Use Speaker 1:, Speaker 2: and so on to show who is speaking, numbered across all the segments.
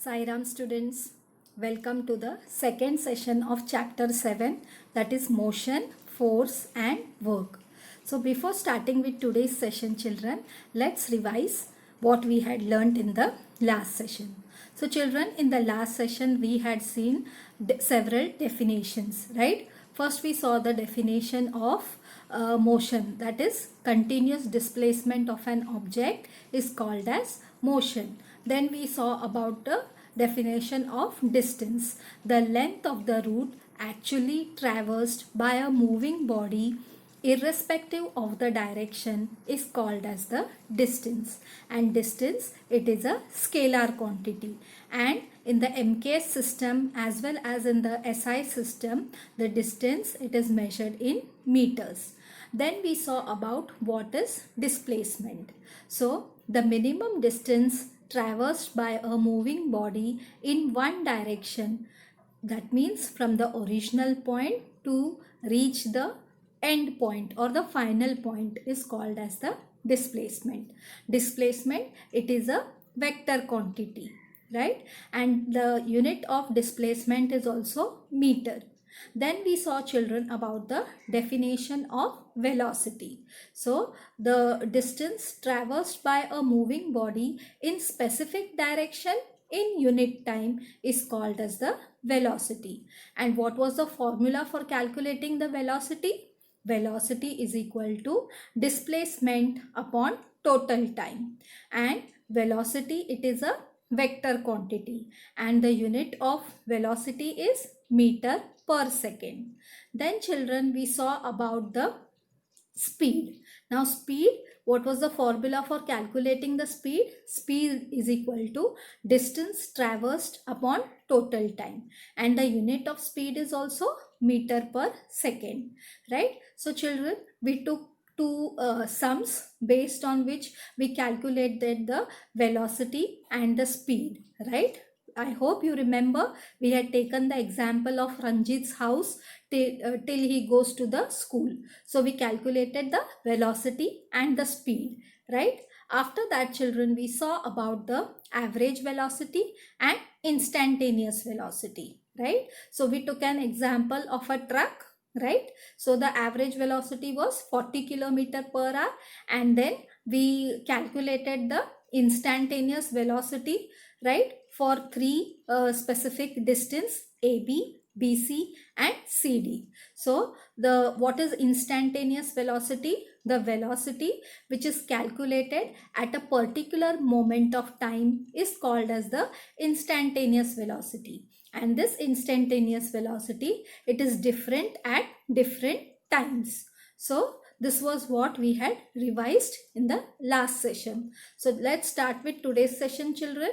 Speaker 1: Sairam students, welcome to the second session of chapter 7, that is motion, force and work. So before starting with today's session children, let's revise what we had learnt in the last session. So children, in the last session we had seen several definitions, right? First we saw the definition of motion, that is continuous displacement of an object is called as motion. Then we saw about the definition of distance. The length of the route actually traversed by a moving body irrespective of the direction is called as the distance. And distance, it is a scalar quantity. And in the MKS system as well as in the SI system, the distance, it is measured in meters. Then we saw about what is displacement. So the minimum distance traversed by a moving body in one direction, that means from the original point to reach the end point or the final point, is called as the displacement. Displacement, it is a vector quantity, right? And the unit of displacement is also meter. Then we saw children about the definition of velocity. So the distance traversed by a moving body in specific direction in unit time is called as the velocity. And what was the formula for calculating the velocity? Velocity is equal to displacement upon total time. And velocity, it is a vector quantity and the unit of velocity is meter per second. Then children, we saw about the speed. Now speed, what was the formula for calculating the speed? Speed is equal to distance traversed upon total time, and the unit of speed is also meter per second, right? So children, we took two sums based on which we calculated the velocity and the speed, right? I hope you remember we had taken the example of Ranjit's house till he goes to the school. So we calculated the velocity and the speed, right? After that children, we saw about the average velocity and instantaneous velocity, right? So we took an example of a truck, right? So the average velocity was 40 km per hour, and then we calculated the instantaneous velocity, right, for three specific distance AB, BC and CD. So the what is instantaneous velocity? The velocity which is calculated at a particular moment of time is called as the instantaneous velocity. And this instantaneous velocity, it is different at different times. So this was what we had revised in the last session. So let's start with today's session children.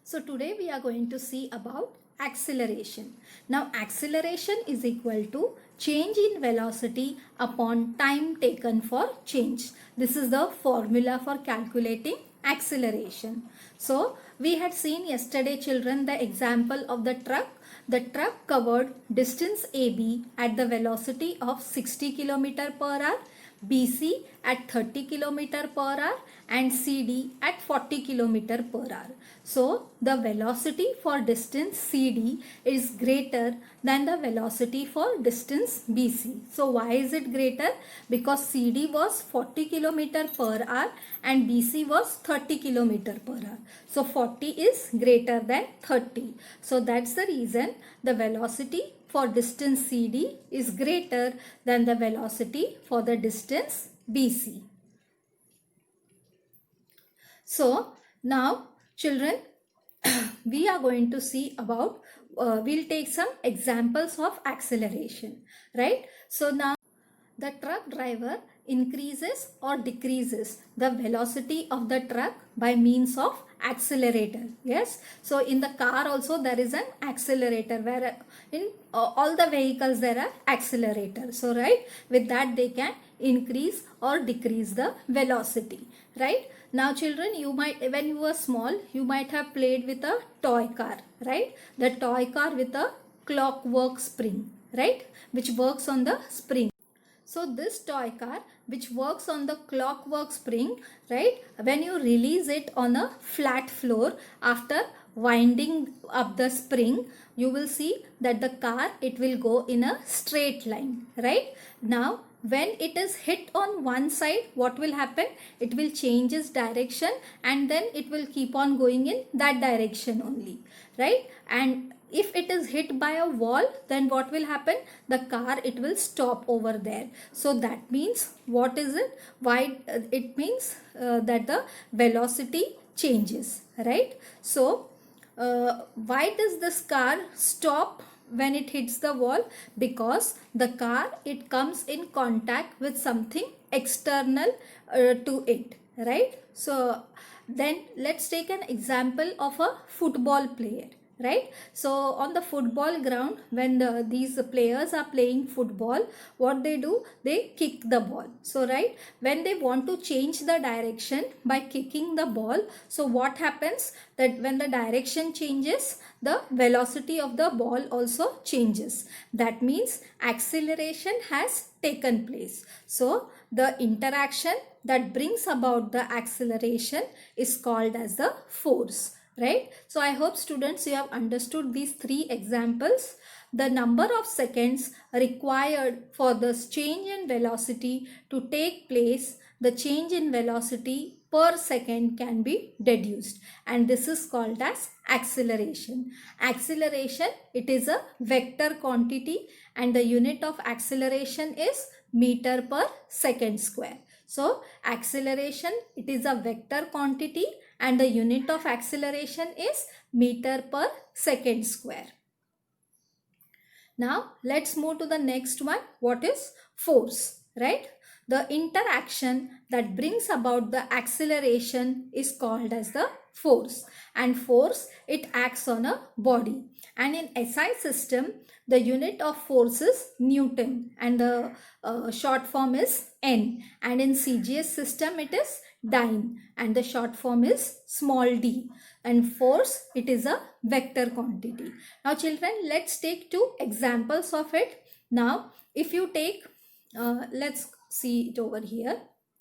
Speaker 1: So today we are going to see about acceleration. Now acceleration is equal to change in velocity upon time taken for change. This is the formula for calculating acceleration. So we had seen yesterday children the example of the truck. The truck covered distance AB at the velocity of 60 km per hour, BC at 30 km per hour and CD at 40 km per hour. So the velocity for distance CD is greater than the velocity for distance BC. So why is it greater? Because CD was 40 km per hour and BC was 30 km per hour. So 40 is greater than 30. So that's the reason the velocity for distance CD is greater than the velocity for the distance BC. So now children, we are going to see about, we'll take some examples of acceleration, right? So now the truck driver increases or decreases the velocity of the truck by means of accelerator. Yes, so in the car also there is an accelerator, where in all the vehicles there are accelerators. So right, with that they can increase or decrease the velocity, right? Now children, you might, when you were small, you might have played with a toy car, right? The toy car with a clockwork spring, right, which works on the spring. So this toy car, which works on the clockwork spring, right? When you release it on a flat floor after winding up the spring, you will see that the car, it will go in a straight line, right? Now when it is hit on one side, what will happen? It will change its direction and then it will keep on going in that direction only, right? And if it is hit by a wall, then what will happen? The car, it will stop over there. So that means, what is it? Why? It means that the velocity changes, right? So why does this car stop when it hits the wall? Because the car, it comes in contact with something external to it, right? So then let's take an example of a football player, right? So on the football ground, when these players are playing football, what they do, they kick the ball. So right, when they want to change the direction by kicking the ball, so what happens? That when the direction changes, the velocity of the ball also changes. That means acceleration has taken place. So the interaction that brings about the acceleration is called as the force, right? So I hope students, you have understood these three examples. The number of seconds required for this change in velocity to take place, the change in velocity per second can be deduced, and this is called as acceleration. Acceleration, it is a vector quantity and the unit of acceleration is meter per second square. So acceleration, it is a vector quantity and the unit of acceleration is meter per second square. Now let's move to the next one. What is force, right? The interaction that brings about the acceleration is called as the force, and force, it acts on a body, and in SI system the unit of force is Newton and the short form is N, and in CGS system it is dyne and the short form is small d, and force, it is a vector quantity. Now children, let's take two examples of it. Now if you take let's see it over here.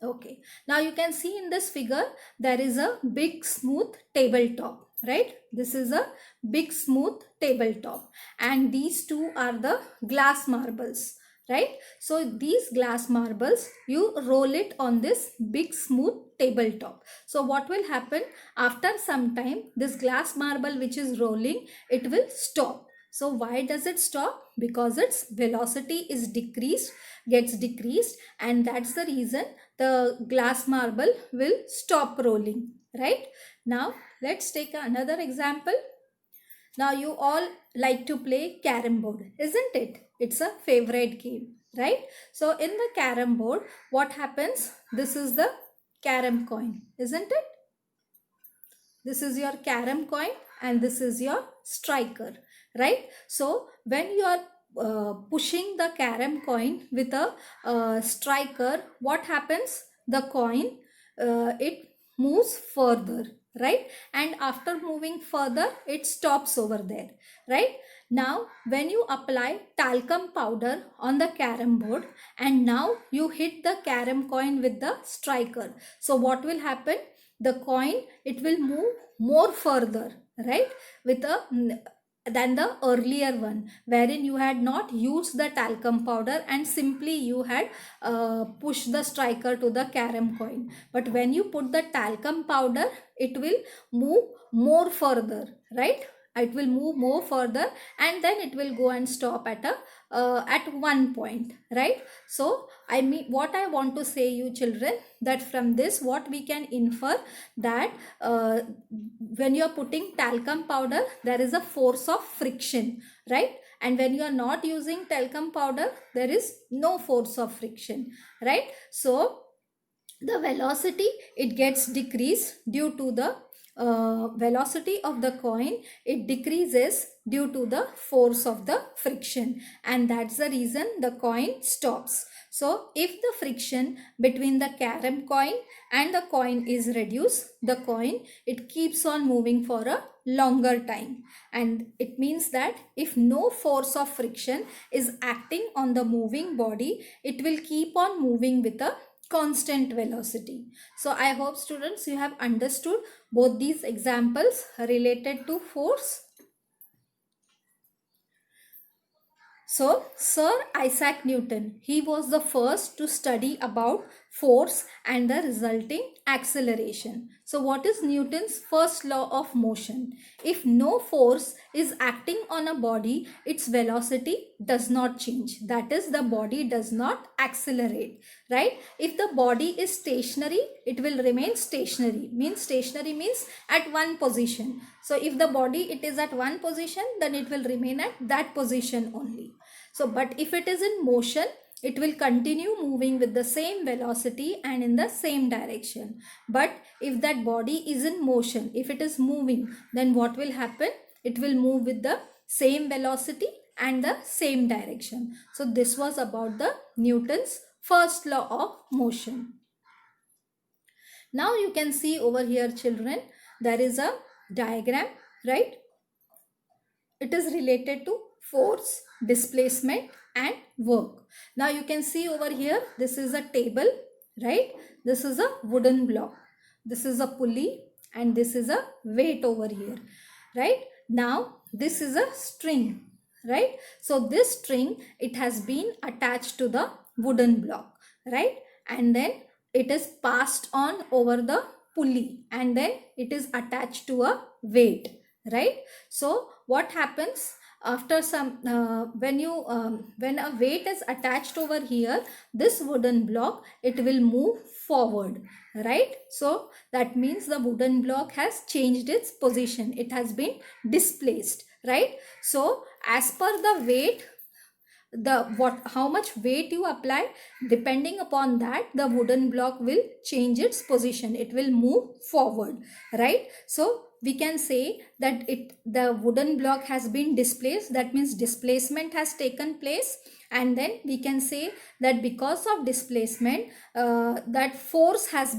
Speaker 1: Okay, now you can see in this figure there is a big smooth tabletop, right? This is a big smooth tabletop and these two are the glass marbles, right? So these glass marbles, you roll it on this big smooth tabletop. So what will happen? After some time, this glass marble which is rolling, it will stop. So why does it stop? Because its velocity is gets decreased, and that's the reason the glass marble will stop rolling, right? Now let's take another example. Now you all like to play carom board, isn't it? It's a favorite game, right? So in the carom board, what happens? This is the carom coin, isn't it? This is your carom coin and this is your striker, right? So when you are pushing the carom coin with a striker, what happens? The coin, it moves further, right? And after moving further, it stops over there, right? Now when you apply talcum powder on the carom board and now you hit the carom coin with the striker, so what will happen? The coin, it will move more further, right, with a than the earlier one, wherein you had not used the talcum powder and simply you had pushed the striker to the carom coin. But when you put the talcum powder, it will move more further, right? It will move more further and then it will go and stop at a at one point, right? So I mean, what I want to say you children, that from this what we can infer, that when you are putting talcum powder, there is a force of friction, right? And when you are not using talcum powder, there is no force of friction, right? So the velocity, it gets decreased due to the velocity of the coin, it decreases due to the force of the friction, and that's the reason the coin stops. So if the friction between the carom coin and the coin is reduced, the coin, it keeps on moving for a longer time, and it means that if no force of friction is acting on the moving body, it will keep on moving with a constant velocity. So I hope students you have understood both these examples related to force. So, Sir Isaac Newton, he was the first to study about force and the resulting acceleration. So, what is Newton's first law of motion? If no force is acting on a body, its velocity does not change. That is, the body does not accelerate, right? If the body is stationary, it will remain stationary. Stationary means at one position. So, if the body it is at one position, then it will remain at that position only. So, but if it is in motion, it will continue moving with the same velocity and in the same direction. But if that body is in motion, if it is moving, then what will happen? It will move with the same velocity and the same direction. So, this was about the Newton's first law of motion. Now, you can see over here, children, there is a diagram, right? It is related to force, displacement and work. Now you can see over here, this is a table, right? This is a wooden block. This is a pulley and this is a weight over here, right? Now this is a string, right? So this string, it has been attached to the wooden block, right? And then it is passed on over the pulley and then it is attached to a weight, right? So what happens after some when a weight is attached over here, this wooden block, it will move forward, right? So that means the wooden block has changed its position, it has been displaced, right? So as per the weight, how much weight you apply, depending upon that, the wooden block will change its position, it will move forward, right? So we can say that the wooden block has been displaced, that means displacement has taken place, and then we can say that because of displacement, that force has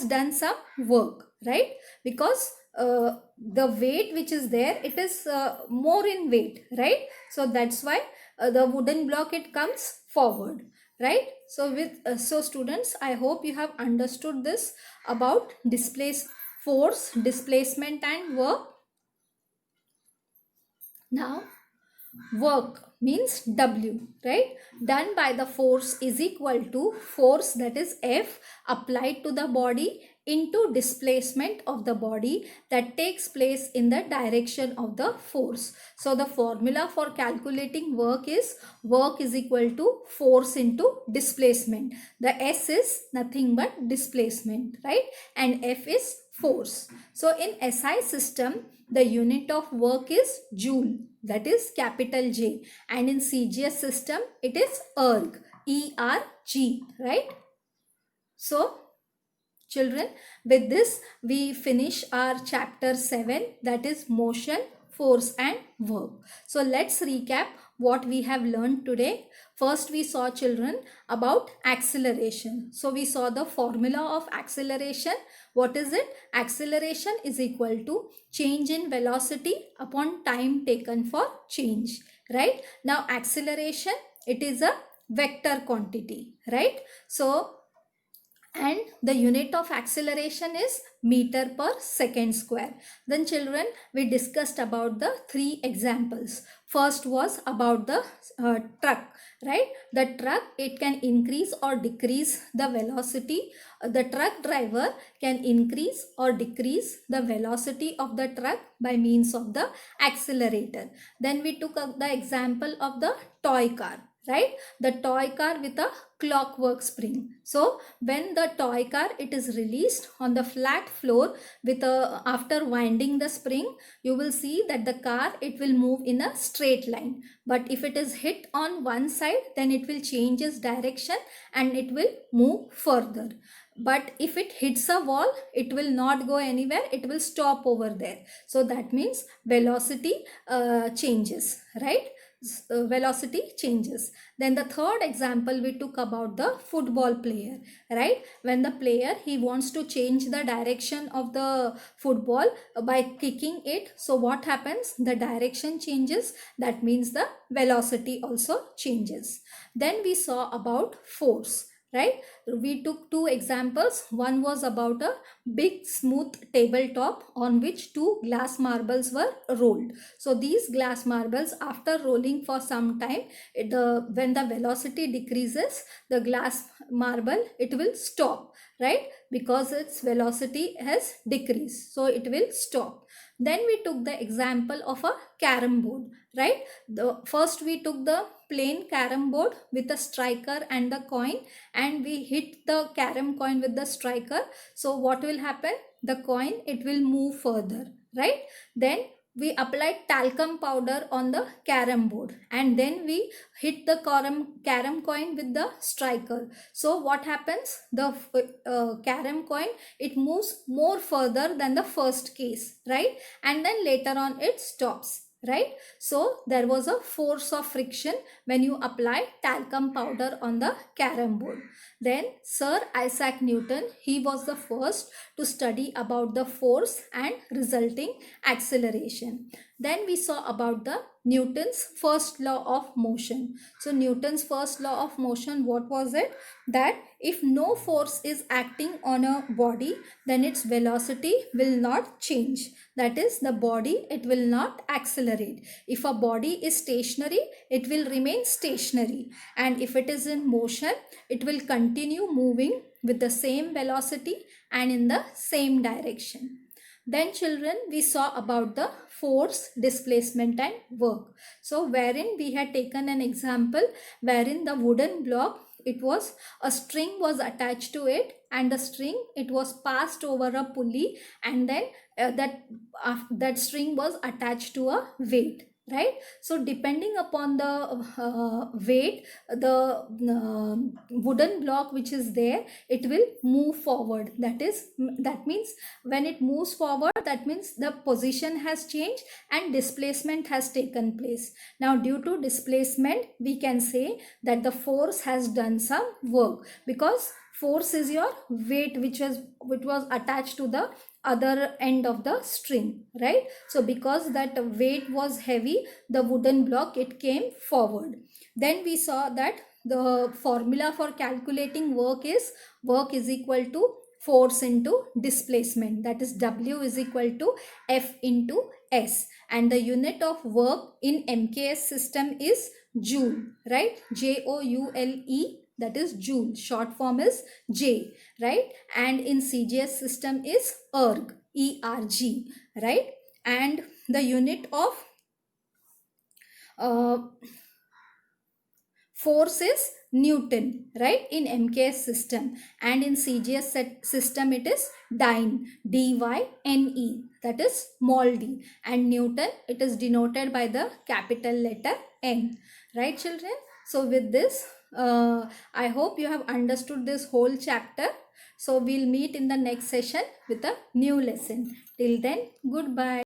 Speaker 1: done some work, right? Because the weight which is there, it is more in weight, right? So that's why the wooden block, it comes forward, right? So so students, I hope you have understood this about force, displacement and work. Now work means W, right? Done by the force is equal to force, that is F, applied to the body into displacement of the body that takes place in the direction of the force. So the formula for calculating work is equal to force into displacement. The S is nothing but displacement, right? And F is force. So in SI system, the unit of work is joule, that is capital J, and in CGS system it is erg, ERG, right? So children, with this we finish our chapter 7, that is motion, force and work. So let's recap what we have learned today. First we saw, children, about acceleration. So we saw the formula of acceleration. What is it? Acceleration is equal to change in velocity upon time taken for change, right? Now acceleration, it is a vector quantity, right? So and the unit of acceleration is meter per second square. Then children, we discussed about the 3 examples. First was about the truck, right? The truck, it can increase or decrease the velocity. The truck driver can increase or decrease the velocity of the truck by means of the accelerator. Then we took up the example of the toy car, right? The toy car with a clockwork spring. So when the toy car, it is released on the flat floor with after winding the spring, you will see that the car, it will move in a straight line. But if it is hit on one side, then it will change its direction and it will move further. but if it hits a wall, it will not go anywhere, it will stop over there. So that means velocity changes, right? Velocity changes. Then the third example we took about the football player, right? When the player, he wants to change the direction of the football by kicking it, so what happens? The direction changes, that means the velocity also changes. Then we saw about force, right? We took two examples. One was about a big smooth tabletop on which two glass marbles were rolled. So these glass marbles, after rolling for some time, when the velocity decreases, the glass marble, it will stop, right? Because its velocity has decreased, so it will stop. Then we took the example of a carom board, right? First we took the plain carom board with a striker and the coin, and we hit the carom coin with the striker. So what will happen? The coin, it will move further, right? Then we applied talcum powder on the carom board, and then we hit the carom coin with the striker. So what happens? The carom coin, it moves more further than the first case, right? And then later on it stops, right? So there was a force of friction when you apply talcum powder on the carom board. Then Sir Isaac Newton, he was the first to study about the force and resulting acceleration. Then we saw about the Newton's first law of motion. So Newton's first law of motion, what was it? That if no force is acting on a body, then its velocity will not change. That is, the body, it will not accelerate. If a body is stationary, it will remain stationary. And if it is in motion, it will continue moving with the same velocity and in the same direction. Then children, we saw about the force, displacement and work. So wherein we had taken an example wherein the wooden block, it was a string was attached to it, and the string, it was passed over a pulley, and then that string was attached to a weight, right? So depending upon the weight, the wooden block which is there, it will move forward. That means when it moves forward, that means the position has changed and displacement has taken place. Now due to displacement, we can say that the force has done some work, because force is your weight which was attached to the other end of the string, right? So because that weight was heavy, the wooden block, it came forward. Then we saw that the formula for calculating work is equal to force into displacement, that is W is equal to F into S, and the unit of work in MKS system is joule, right? Joule, that is joule, short form is J, right? And in CGS system is erg, ERG, right? And the unit of force is Newton, right? In MKS system, and in CGS system it is dyne, DYNE, that is small d, and Newton, it is denoted by the capital letter N, right children? So with this, I hope you have understood this whole chapter. So we'll meet in the next session with a new lesson. Till then, goodbye.